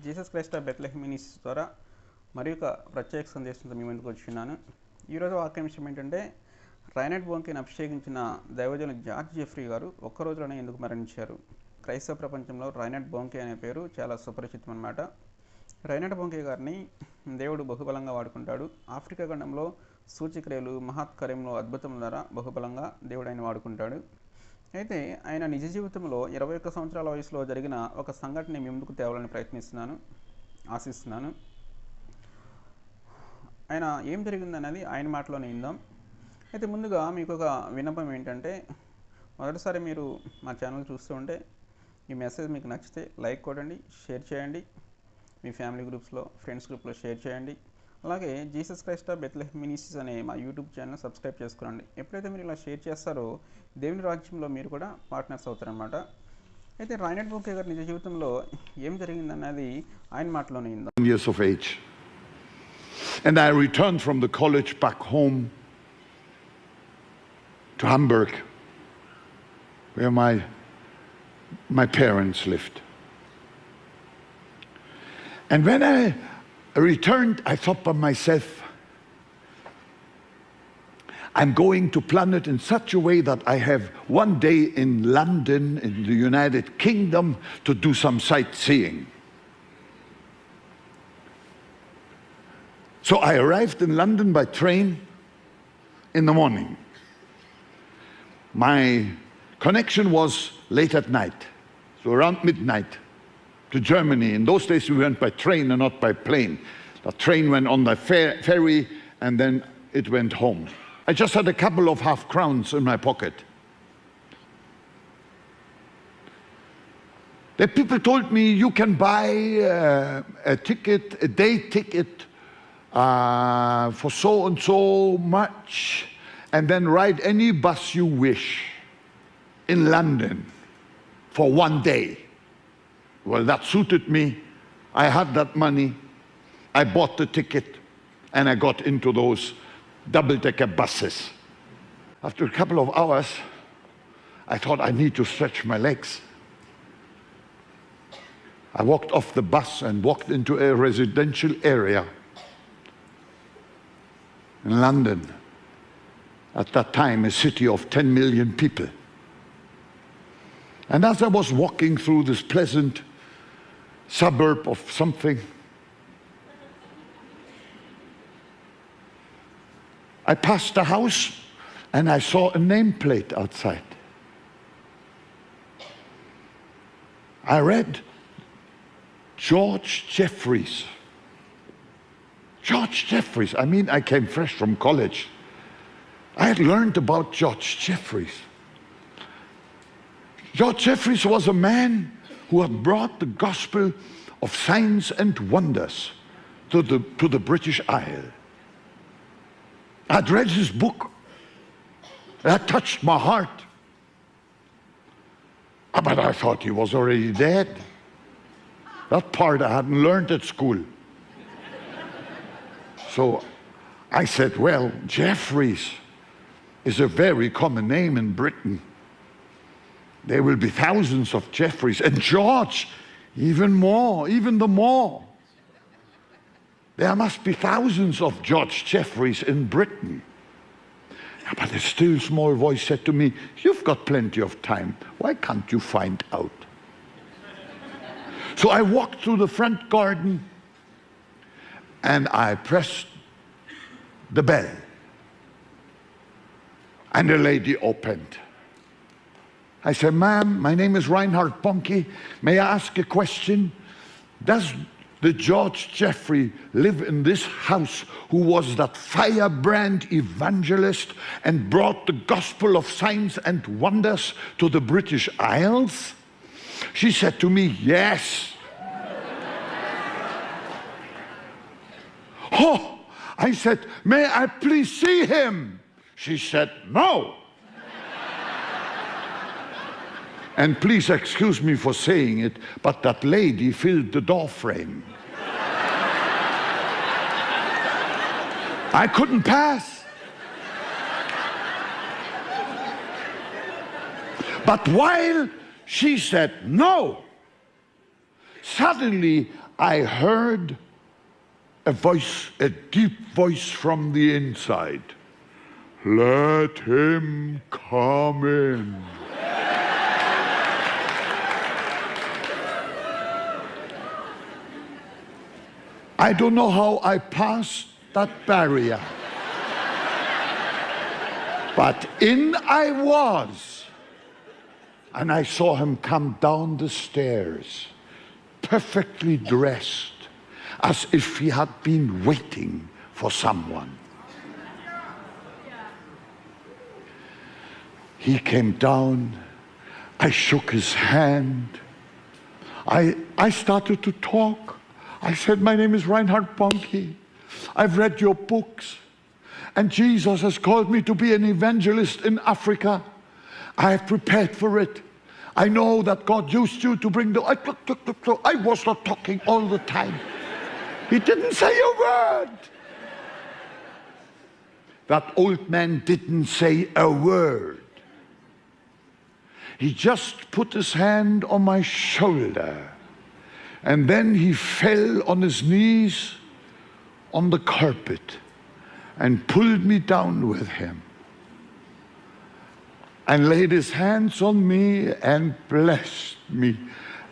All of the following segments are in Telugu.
జీసస్ క్రైస్ట్ ఆఫ్ బెత్లెహెమ్ మినిస్ట్రీస్ ద్వారా మరి ఒక ప్రత్యేక సందేశంతో మీ ముందుకు వచ్చినాను. ఈరోజు వాక్యం విషయం ఏంటంటే, రైనడ్ బోంకేని అభిషేకించిన దైవజనులు జార్జ్ జెఫ్రీ గారు ఒక్క రోజులోనే ఎందుకు మరణించారు? క్రైస్తవ ప్రపంచంలో రైనడ్ బోంకే అనే పేరు చాలా సుపరిచితం అన్నమాట. రైనడ్ బోంకే గారిని దేవుడు బహుబలంగా వాడుకుంటాడు. ఆఫ్రికా ఖండంలో సూచక్రియలు, మహత్కార్యంలో, అద్భుతం ద్వారా బహుబలంగా దేవుడు ఆయన వాడుకుంటాడు. అయితే ఆయన నిజ జీవితంలో 21 సంవత్సరాల వయసులో జరిగిన ఒక సంఘటన మీ ముందుకు తేవాలని ఆశిస్తున్నాను. ఆయన ఏం జరిగిందనేది ఆయన మాటలోనే విందాం. అయితే ముందుగా మీకు ఒక విన్నపం ఏంటంటే, మొదటిసారి మీరు మా ఛానల్ చూస్తూ ఉంటే ఈ మెసేజ్ మీకు నచ్చితే లైక్ కొట్టండి, షేర్ చేయండి, మీ ఫ్యామిలీ గ్రూప్స్లో, ఫ్రెండ్స్ గ్రూప్లో షేర్ చేయండి. అలాగే జీసస్ క్రైస్ట్ ఆఫ్ బెత్లెహెమ్ మినిస్ట్రీస్ అనే మా యూట్యూబ్ ఛానల్ సబ్స్క్రైబ్ చేసుకోండి. ఎప్పుడైతే మీరు ఇలా షేర్ చేస్తారో దేవుని రాజ్యంలో మీరు కూడా పార్ట్నర్స్ అవుతారనమాట. అయితే రైనడ్ బోంకే గారి నిజ జీవితంలో ఏం జరిగిందన్నది ఆయన మాటలోనే విందాం. Years of age, and I returned from the college back home to Hamburg, where my parents lived. And when I returned, I thought by myself, I'm going to plan it in such a way that I have one day in London, in the United Kingdom, to do some sightseeing. So I arrived in London by train in the morning. My connection was late at night, so around midnight, to Germany. In those days we went by train and not by plane. The train went on the ferry and then it went home. I just had a couple of half crowns in my pocket. The people told me, you can buy a ticket, a day ticket for so and so much, and then ride any bus you wish in London for one day. Well, that suited me. I had that money. I bought the ticket and I got into those double-decker buses. After a couple of hours, I thought I need to stretch my legs. I walked off the bus and walked into a residential area in London. At that time, a city of 10 million people. And as I was walking through this pleasant suburb of something, I passed a house and I saw a nameplate outside. I read George Jeffries. George Jeffries. I mean, I came fresh from college. I had learned about George Jeffries. George Jeffries was a man who had brought the gospel of signs and wonders to the British Isle. I'd read his book. That touched my heart. But I thought he was already dead. That part I hadn't learned at school. So I said, well, Jeffries is a very common name in Britain. There will be thousands of Jeffries. And George, even the more. There must be thousands of George Jeffries in Britain. But a still small voice said to me, you've got plenty of time. Why can't you find out? So I walked through the front garden and I pressed the bell. And a lady opened. I said, ma'am, my name is Reinhard Bonnke. May I ask a question? Does the George Jeffrey live in this house who was that firebrand evangelist and brought the gospel of signs and wonders to the British Isles? She said to me, yes. Oh, I said, may I please see him? She said, no. And please excuse me for saying it, but that lady filled the door frame. I couldn't pass. But while she said no, suddenly I heard a voice, a deep voice from the inside. Let him come in. I don't know how I passed that barrier. But in I was. And I saw him come down the stairs, perfectly dressed, as if he had been waiting for someone. He came down. I shook his hand. I started to talk. I said, my name is Reinhard Bonnke. I've read your books. And Jesus has called me to be an evangelist in Africa. I have prepared for it. I know that God used you to bring the... I was not talking all the time. He didn't say a word. That old man didn't say a word. He just put his hand on my shoulder. And then he fell on his knees on the carpet and pulled me down with him and laid his hands on me and blessed me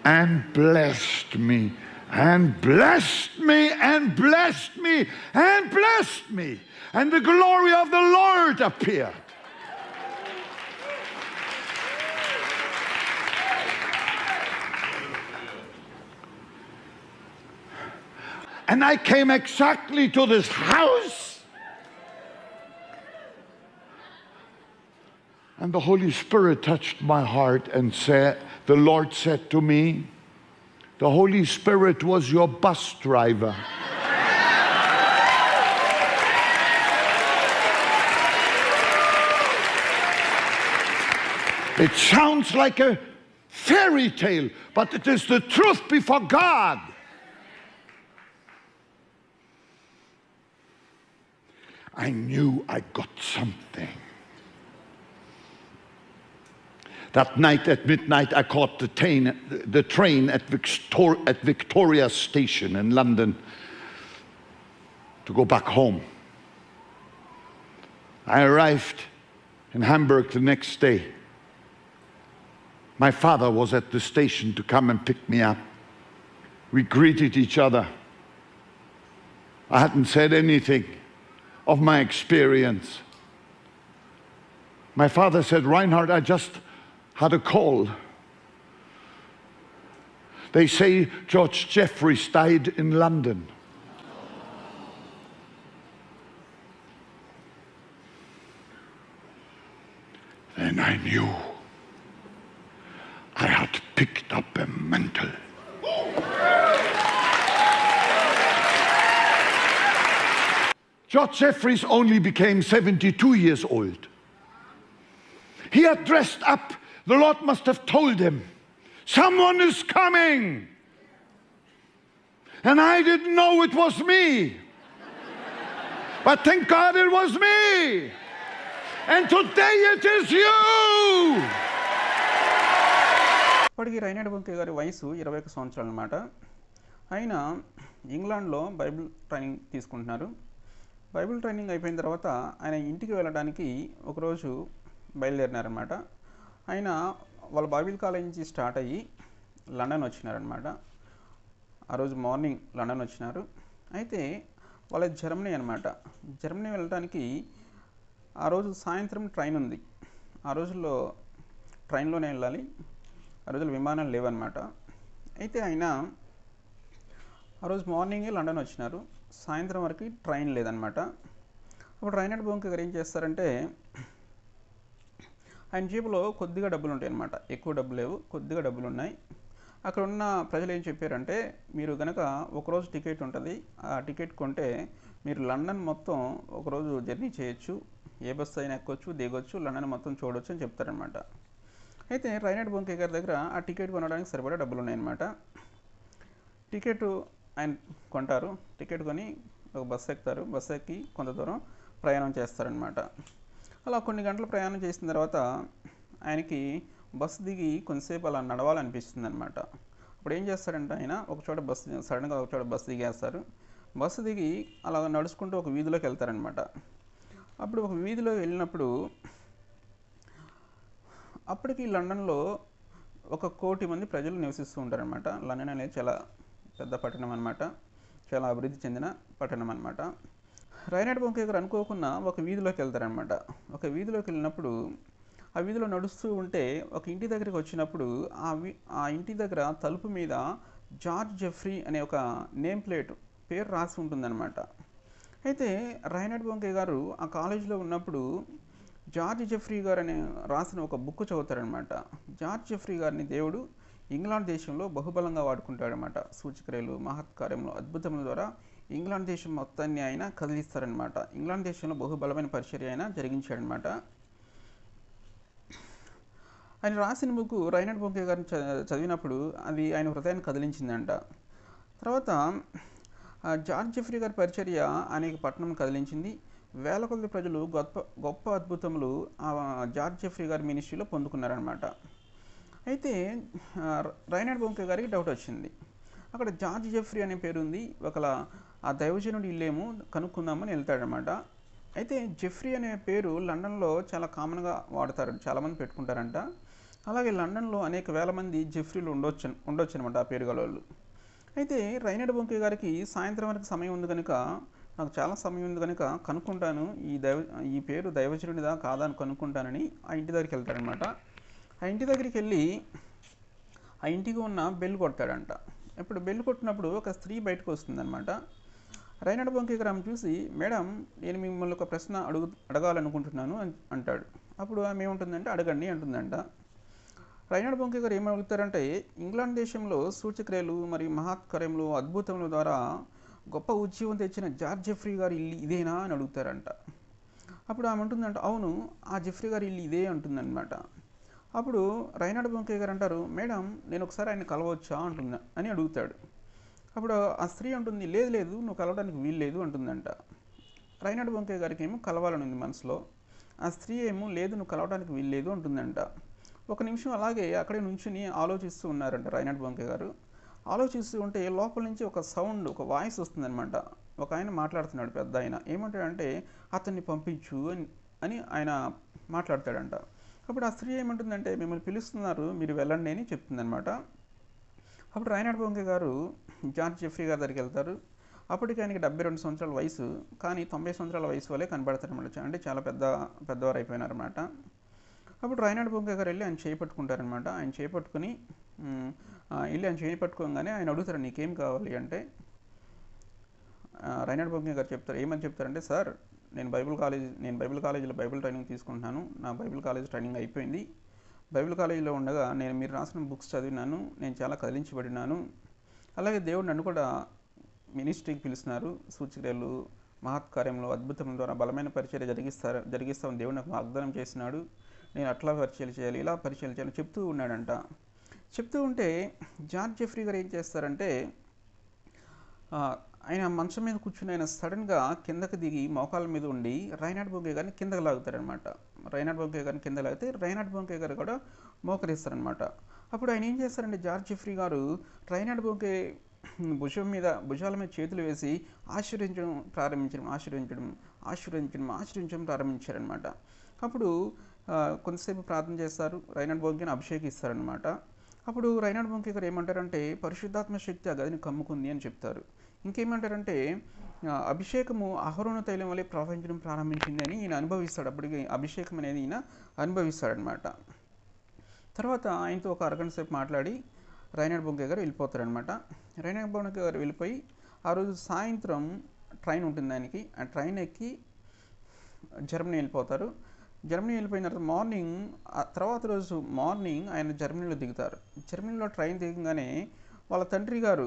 and blessed me and blessed me and blessed me and blessed me, and the glory of the Lord appeared. And I came exactly to this house, and the Holy Spirit touched my heart and said, the Lord said to me, the Holy Spirit was your bus driver. It sounds like a fairy tale, but it is the truth before God. I knew I got something. That night at midnight, I caught the train at Victoria Station in London to go back home. I arrived in Hamburg the next day. My father was at the station to come and pick me up. We greeted each other. I hadn't said anything of my experience. My father said, Reinhard, I just had a call. They say George Jeffreys died in London. Then I knew I had picked up a mantle. George Jeffreys only became 72 years old. He had dressed up. The Lord must have told him, someone is coming. And I didn't know it was me. But thank God it was me. And today it is you. ఇప్పటికీ రైనాడ్ బొంకే గారి వయసు 21 సంవత్సరాలు అన్నమాట. ఆయన ఇంగ్లాండ్లో బైబిల్ ట్రైనింగ్ తీసుకుంటున్నారు. బైబిల్ ట్రైనింగ్ అయిపోయిన తర్వాత ఆయన ఇంటికి వెళ్ళడానికి ఒకరోజు బయలుదేరినారనమాట. ఆయన వాళ్ళ బైబిల్ కాలేజ్ నుంచి స్టార్ట్ అయ్యి లండన్ వచ్చినారనమాట. ఆ రోజు మార్నింగ్ లండన్ వచ్చినారు. అయితే వాళ్ళ జర్మనీ అనమాట. జర్మనీ వెళ్ళడానికి ఆ రోజు సాయంత్రం ట్రైన్ ఉంది. ఆ రోజుల్లో ట్రైన్లోనే వెళ్ళాలి. ఆ రోజుల్లో విమానాలు లేవన్నమాట. అయితే ఆయన ఆ రోజు మార్నింగే లండన్ వచ్చినారు. సాయంత్రం వరకు ట్రైన్ లేదనమాట. అప్పుడు రైనాడ్ బొంకే గారు ఏం చేస్తారంటే, ఆయన జేబులో కొద్దిగా డబ్బులు ఉంటాయి అన్నమాట. ఎక్కువ డబ్బులు లేవు, కొద్దిగా డబ్బులు ఉన్నాయి. అక్కడ ఉన్న ప్రజలు ఏం చెప్పారంటే, మీరు కనుక ఒకరోజు టికెట్ ఉంటుంది, ఆ టికెట్ కొంటే మీరు లండన్ మొత్తం ఒకరోజు జర్నీ చేయొచ్చు, ఏ బస్సు అయినా ఎక్కొచ్చు, దిగొచ్చు, లండన్ మొత్తం చూడొచ్చు అని చెప్తారనమాట. అయితే రైనాడ్ బొంకే గారి దగ్గర ఆ టికెట్ కొనడానికి సరిపడా డబ్బులు ఉన్నాయన్నమాట. టికెట్ ఆయన కొంటారు. టికెట్ కొని ఒక బస్సు ఎక్కుతారు. బస్సు ఎక్కి కొంత దూరం ప్రయాణం చేస్తారనమాట. అలా కొన్ని గంటలు ప్రయాణం చేసిన తర్వాత ఆయనకి బస్సు దిగి కొంతసేపు అలా నడవాలనిపిస్తుంది అనమాట. ఇప్పుడు ఏం చేస్తారంటే ఆయన ఒక చోట బస్సు సడన్గా ఒక చోట బస్సు దిగేస్తారు. బస్సు దిగి అలా నడుచుకుంటూ ఒక వీధిలోకి వెళ్తారనమాట. అప్పుడు ఒక వీధిలో వెళ్ళినప్పుడు అప్పటికి లండన్లో 1,00,00,000 మంది ప్రజలు నివసిస్తూ ఉంటారనమాట. లండన్ అనేది చాలా పెద్ద పట్టణం అనమాట, చాలా అభివృద్ధి చెందిన పట్టణం అనమాట. రైనార్డ్ బొంకే గారు అనుకోకుండా ఒక వీధిలోకి వెళ్తారనమాట. ఒక వీధిలోకి వెళ్ళినప్పుడు ఆ వీధిలో నడుస్తూ ఉంటే ఒక ఇంటి దగ్గరికి వచ్చినప్పుడు ఆ ఇంటి దగ్గర తలుపు మీద జార్జ్ జెఫ్రీ అనే ఒక నేమ్ ప్లేట్ పేరు రాసి ఉంటుందన్నమాట. అయితే రైనార్డ్ బొంకే గారు ఆ కాలేజీలో ఉన్నప్పుడు జార్జ్ జెఫ్రీ గారు అనే రాసిన ఒక బుక్ చదువుతారనమాట. జార్జ్ జెఫ్రీ గారిని దేవుడు ఇంగ్లాండ్ దేశంలో బహుబలంగా వాడుకుంటాడనమాట. సూచక్రియలు, మహత్కార్యములు, అద్భుతముల ద్వారా ఇంగ్లాండ్ దేశం మొత్తాన్ని ఆయన కదిలిస్తారనమాట. ఇంగ్లాండ్ దేశంలో బహుబలమైన పరిచర్య ఆయన జరిగించాడనమాట. ఆయన రాసిన బుక్ రైనార్డ్ బొంకే గారిని చదివినప్పుడు అది ఆయన హృదయాన్ని కదిలించిందంట. తర్వాత జార్జ్ జెఫ్రీ గారి పరిచర్య అనేక పట్టణం కదిలించింది. వేల కొద్ది ప్రజలు గొప్ప గొప్ప అద్భుతములు జార్జ్ జెఫ్రీ గారి మినిస్ట్రీలో పొందుకున్నారనమాట. అయితే రైనార్డ్ బొంకే గారికి డౌట్ వచ్చింది. అక్కడ జార్జ్ జెఫ్రీ అనే పేరు ఉంది, ఒకలా ఆ దైవజనుడి ఇల్లేమో కనుక్కుందామని వెళ్తాడనమాట. అయితే జెఫ్రీ అనే పేరు లండన్లో చాలా కామన్గా వాడతారు, చాలామంది పెట్టుకుంటారంట. అలాగే లండన్లో అనేక వేల మంది జెఫ్రీలు ఉండొచ్చు అనమాట ఆ పేరు గలవాళ్ళు. అయితే రైనార్డ్ బొంకే గారికి సాయంత్రం వరకు సమయం ఉంది కనుక, నాకు చాలా సమయం ఉంది కనుక కనుక్కుంటాను, ఈ పేరు దైవజనుడిదా కాదా అని కనుక్కుంటానని ఆ ఇంటి దగ్గరికి వెళ్తాడనమాట. ఆ ఇంటి దగ్గరికి వెళ్ళి ఆ ఇంటికి ఉన్న బెల్ కొడతాడంట. ఇప్పుడు బెల్ కొట్టినప్పుడు ఒక స్త్రీ బయటకు వస్తుందన్నమాట. రైనార్డ్ బొంకే గారు ఆమె చూసి, మేడం నేను మిమ్మల్ని ఒక ప్రశ్న అడగాలనుకుంటున్నాను అంటాడు. అప్పుడు ఆమె ఏముంటుందంటే అడగండి అంటుందంట. రైనార్డ్ బొంకే గారు ఏమని అడుగుతారంటే, ఇంగ్లాండ్ దేశంలో సూచక్రియలు మరియు మహత్కార్యములు, అద్భుతముల ద్వారా గొప్ప ఉజ్జీవం తెచ్చిన జార్జ్ జెఫ్రీ గారి ఇల్లు ఇదేనా అని అడుగుతారంట. అప్పుడు ఆమె ఉంటుందంట, అవును ఆ జెఫ్రీ గారి ఇల్లు ఇదే అంటుందన్నమాట. అప్పుడు రైనార్డ్ బొంకే గారు అంటారు, మేడం నేను ఒకసారి ఆయన కలవచ్చా అని అడుగుతాడు. అప్పుడు ఆ స్త్రీ అంటుంది, లేదు లేదు నువ్వు కలవడానికి వీలు లేదు అంటుందంట. రైనార్డ్ బొంకే గారికి ఏమో కలవాలని ఉంది మనసులో. ఆ స్త్రీ ఏమో లేదు నువ్వు కలవడానికి వీలు లేదు అంటుందంట. ఒక నిమిషం అలాగే అక్కడే నుంచుని ఆలోచిస్తూ ఉన్నారంట రైనార్డ్ బొంకే గారు. ఆలోచిస్తూ ఉంటే లోపల నుంచి ఒక సౌండ్, ఒక వాయిస్ వస్తుందన్నమాట. ఒక ఆయన మాట్లాడుతున్నాడు, పెద్ద ఆయన. ఏమంటాడంటే అతన్ని పంపించు అని ఆయన మాట్లాడతాడంట. అప్పుడు ఆ స్త్రీ ఏమంటుందంటే, మిమ్మల్ని పిలుస్తున్నారు మీరు వెళ్ళండి అని చెప్తుందనమాట. అప్పుడు రైనార్డ్ బొంకే గారు జార్జ్ జెఫ్రీ గారి దగ్గరికి వెళ్తారు. అప్పటికి ఆయనకి 72 సంవత్సరాల వయసు, కానీ 90 సంవత్సరాల వయసు వల్లే కనబడతారనమాట. అంటే చాలా పెద్దవారు అయిపోయినారనమాట. అప్పుడు రైనార్డ్ బొంకే గారు వెళ్ళి ఆయన చేపట్టుకుంటారనమాట. ఆయన చేపట్టుకుని వెళ్ళి ఆయన చేపట్టుకోగానే ఆయన అడుగుతారు, నీకేం కావాలి అంటే రైనార్డ్ బొంకే గారు చెప్తారు, ఏమని చెప్తారంటే, సార్ నేను బైబిల్ కాలేజీలో బైబిల్ ట్రైనింగ్ తీసుకుంటున్నాను. నా బైబిల్ కాలేజ్ ట్రైనింగ్ అయిపోయింది. బైబిల్ కాలేజీలో ఉండగా మీరు రాసిన బుక్స్ చదివినాను, నేను చాలా కదిలించబడినాను. అలాగే దేవుడు నన్ను కూడా మినిస్ట్రీకి పిలుస్తున్నారు. సూచక్రియలు, మహత్కార్యంలో, అద్భుతం ద్వారా బలమైన పరిచర్య జరిగిస్తామని దేవుడు నాకు వాగ్దానం చేసినాడు. నేను అట్లా పరిచయం చేయాలి, ఇలా పరిచయం చేయాలి చెప్తూ ఉన్నాడంట. చెప్తూ ఉంటే జార్జ్ జెఫ్రీ గారు ఏం చేస్తారంటే, ఆయన మంచం మీద కూర్చుని ఆయన సడన్గా కిందకి దిగి మోకాళ్ళ మీద ఉండి రైనార్డ్ బొంకే గారిని కిందకి లాగుతారనమాట. రైనార్డ్ బొంకే గారిని కింద లాగితే రైనార్డ్ బొంకే గారు కూడా మోకరిస్తారనమాట. అప్పుడు ఆయన ఏం చేస్తారంటే జార్జ్ జెఫ్రీ గారు రైనార్డ్ బొంకే భుజాల మీద చేతులు వేసి ఆశీర్వదించడం ప్రారంభించారనమాట. అప్పుడు కొంతసేపు ప్రార్థన చేస్తారు, రైనార్డ్ బొంకేని అభిషేకిస్తారనమాట. అప్పుడు రైనార్డ్ బొంకే గారు ఏమంటారంటే, పరిశుద్ధాత్మ శక్తి ఆ గదిని కమ్ముకుంది అని చెప్తారు. ఇంకేమంటారంటే, అభిషేకము అహరోను తైలం వల్లే ప్రవహించడం ప్రారంభించింది అని ఈయన అనుభవిస్తాడు. అప్పటికి అభిషేకం అనేది ఈయన అనుభవిస్తాడనమాట. తర్వాత ఆయనతో ఒక అరగంట సేపు మాట్లాడి రైనార్డ్ బొంకే గారు వెళ్ళిపోతారనమాట. రైనార్డ్ బొంకే గారు వెళ్ళిపోయి ఆ రోజు సాయంత్రం ట్రైన్ ఉంటుంది ఆయనకి. ఆ ట్రైన్ ఎక్కి జర్మనీ వెళ్ళిపోతారు. జర్మనీ వెళ్ళిపోయిన తర్వాత రోజు మార్నింగ్ ఆయన జర్మనీలో దిగుతారు. జర్మనీలో ట్రైన్ దిగగానే వాళ్ళ తండ్రి గారు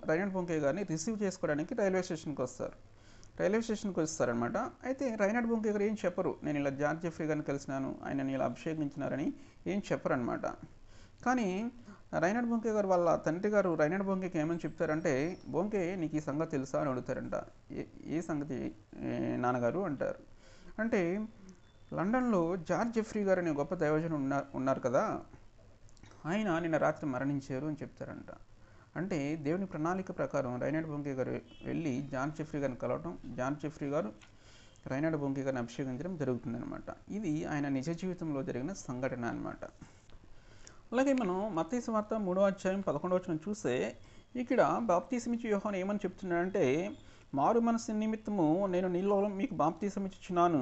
రైనార్డ్ బొంకే గారిని రిసీవ్ చేసుకోవడానికి రైల్వే స్టేషన్కి వస్తారనమాట. అయితే రైనార్డ్ బొంకే గారు ఏం చెప్పరు, నేను ఇలా జార్జ్ జెఫ్రీ గారిని కలిసినాను, ఆయనని ఇలా అభిషేకించినారని ఏం చెప్పరనమాట. కానీ రైనార్డ్ బొంకే గారు వాళ్ళ తండ్రి గారు రైనార్డ్ బొంకేకి ఏమని చెప్తారంటే, బొంకే నీకు ఈ సంగతి తెలుసా అని అడుగుతారంట. ఏ సంగతి నాన్నగారు అంటారు. అంటే లండన్లో జార్జ్ జెఫ్రీ గారు అనే గొప్ప దైవజనుడు ఉన్నారు కదా, ఆయన నిన్న రాత్రి మరణించారు అని చెప్తారంట. అంటే దేవుని ప్రణాళిక ప్రకారం రైనాడ్ బొంకే గారు వెళ్ళి జాన్ జెఫ్రీ గారిని కలవటం, జాన్ జెఫ్రీ గారు రైనాడ్ బొంకే గారిని అభిషేకించడం జరుగుతుందన్నమాట. ఇది ఆయన నిజ జీవితంలో జరిగిన సంఘటన అన్నమాట. అలాగే మనం మత్తయి సువార్త 3వ అధ్యాయం 11వ వచనం చూస్తే ఇక్కడ బాప్తీసమిచ్చి యోహాను ఏమని చెప్తున్నాడంటే, మారు మనసు నిమిత్తము నేను నీళ్ళలో మీకు బాప్తీసమిచ్చుచున్నాను,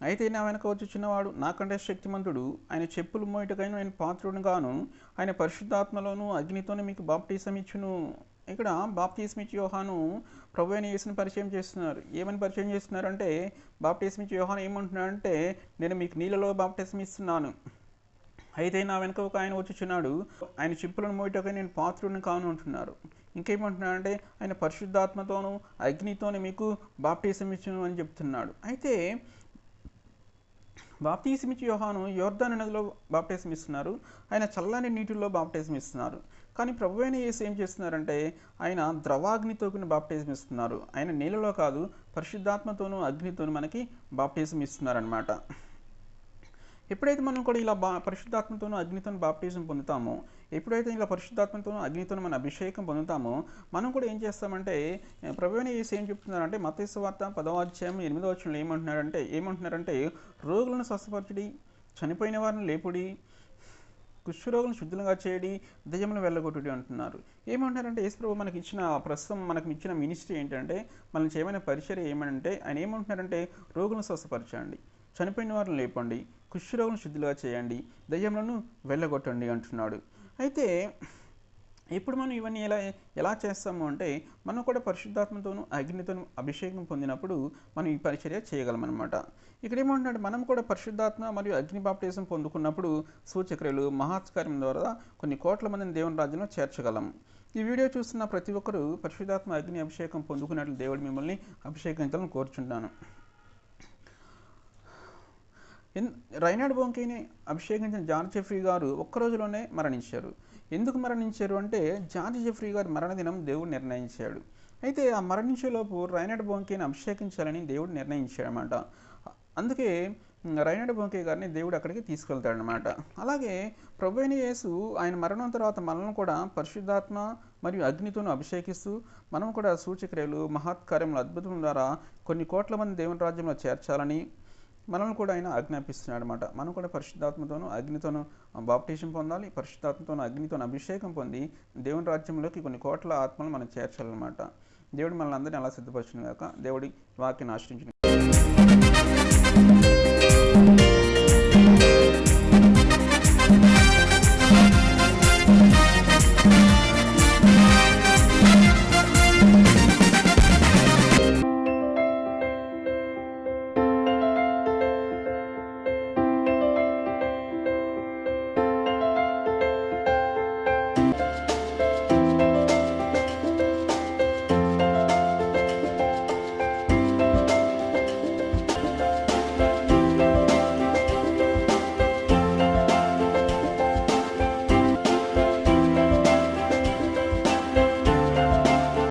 అయితే నా వెనక వచ్చుచున్నవాడు నాకంటే శక్తిమంతుడు, ఆయన చెప్పులు మోయటకైనా నేను పాత్రుడును గాను, ఆయన పరిశుద్ధాత్మలోను అగ్నితోనే మీకు బాప్తీసమిచ్చును. ఇక్కడ బాప్తీసమిచ్చి యోహాను ప్రభువైన యేసుని పరిచయం చేస్తున్నారు. ఏమని పరిచయం చేస్తున్నారంటే, బాప్తీసమిచ్చి యోహాను ఏమంటున్నాడంటే, నేను మీకు నీళ్ళలో బాప్తీసం ఇస్తున్నాను, అయితే నా వెనక ఒక ఆయన వచ్చుచున్నాడు, ఆయన చెప్పులను మోయటకై నేను పాత్రుడిని కాను అంటున్నారు. ఇంకేమంటున్నాడంటే, ఆయన పరిశుద్ధాత్మతోనూ అగ్నితోనే మీకు బాప్తీసం ఇచ్చును అని చెప్తున్నాడు. అయితే బాప్తీసమిచ్చి యోహాను యోర్దాను నదిలో బాప్తీసం ఇస్తున్నారు, ఆయన చల్లని నీటిలో బాప్తీసం ఇస్తున్నారు. కానీ ప్రభువైన యేసు ఏం చేస్తున్నారంటే, ఆయన ద్రవాగ్నితో బాప్తీసం ఇస్తున్నారు. ఆయన నీళ్ళలో కాదు, పరిశుద్ధాత్మతోనూ అగ్నితోనూ మనకి బాప్తీసం ఇస్తున్నారనమాట. ఎప్పుడైతే మనం కూడా ఇలా పరిశుద్ధాత్మతోనూ అగ్నితోనూ బాప్టిజం పొందుతామో, ఎప్పుడైతే ఇలా పరిశుద్ధాత్మతోనూ అగ్నితోనూ మన అభిషేకం పొందుతామో, మనం కూడా ఏం చేస్తామంటే, ప్రభువైన యేసు ఏం చెప్తున్నారంటే మత్తయి సువార్త 10వ అధ్యాయం 8వ వచనంలో ఏమంటున్నారంటే రోగులను స్వస్థపరచుడి, చనిపోయిన వారిని లేపుడి, కుష్ఠరోగులను శుద్ధులుగా చేయడి, దయ్యములను వెళ్ళగొట్టుడి అంటున్నారు. ఏమంటున్నారంటే యేసుప్రభు మనకి ఇచ్చిన ప్రస్తుతం మనకి ఇచ్చిన మినిస్ట్రీ ఏంటంటే, మనం చేయమైన పరిచర్య ఏమంటే, ఆయన ఏమంటున్నారంటే రోగులను స్వస్థపరచండి, చనిపోయిన వారిని లేపండి, కుష్ఠరోగులను శుద్ధిగా చేయండి, దయ్యములను వెళ్ళగొట్టండి అంటున్నాడు. అయితే ఇప్పుడు మనం ఇవన్నీ ఎలా చేస్తాము అంటే, మనం కూడా పరిశుద్ధాత్మతోనూ అగ్నితోనూ అభిషేకం పొందినప్పుడు మనం ఈ పరిచర్య చేయగలమన్నమాట. ఇక్కడ ఏమంటున్నాడు, మనం కూడా పరిశుద్ధాత్మ మరియు అగ్ని బాప్టిజం పొందుకున్నప్పుడు సూచక్రియలు మహత్కార్యం ద్వారా కొన్ని కోట్ల మందిని దేవుని రాజ్యంలో చేర్చగలం. ఈ వీడియో చూస్తున్న ప్రతి ఒక్కరూ పరిశుద్ధాత్మ అగ్ని అభిషేకం పొందుకున్నట్లు దేవుడు మిమ్మల్ని అభిషేకించాలని కోరుచుంటాను. రైనాడ్ బొంకేని అభిషేకించిన జాన్ జెఫ్రీ గారు ఒక్కరోజులోనే మరణించారు. ఎందుకు మరణించారు అంటే, జాన్ జెఫ్రీ గారి మరణదినం దేవుడు నిర్ణయించాడు. అయితే ఆ మరణించేలోపు రైనాడ్ బొంకేని అభిషేకించాలని దేవుడు నిర్ణయించాడనమాట. అందుకే రైనాడ్ బొంకే గారిని దేవుడు అక్కడికి తీసుకెళ్తాడనమాట. అలాగే ప్రభువైన యేసు ఆయన మరణం తర్వాత మనల్ని కూడా పరిశుద్ధాత్మ మరియు అగ్నితోను అభిషేకిస్తూ మనం కూడా సూచక్రియలు మహత్కార్యములు అద్భుతం ద్వారా కొన్ని కోట్ల మంది దేవుని రాజ్యంలో చేర్చాలని మనల్ని కూడా ఆయన ఆజ్ఞాపిస్తున్నాడు అనమాట. మనం కూడా పరిశుద్ధాత్మతోనూ అగ్నితోనూ బాప్టిజం పొందాలి, పరిశుద్ధాత్మతోనూ అగ్నితోనూ అభిషేకం పొంది దేవుని రాజ్యంలోకి కొన్ని కోట్ల ఆత్మలు మనం చేర్చాలన్నమాట. దేవుడు మనల్ని అందరినీ అలా సిద్ధపరచును గాక. దేవుడి వాక్యాన్ని ఆశ్రయించును.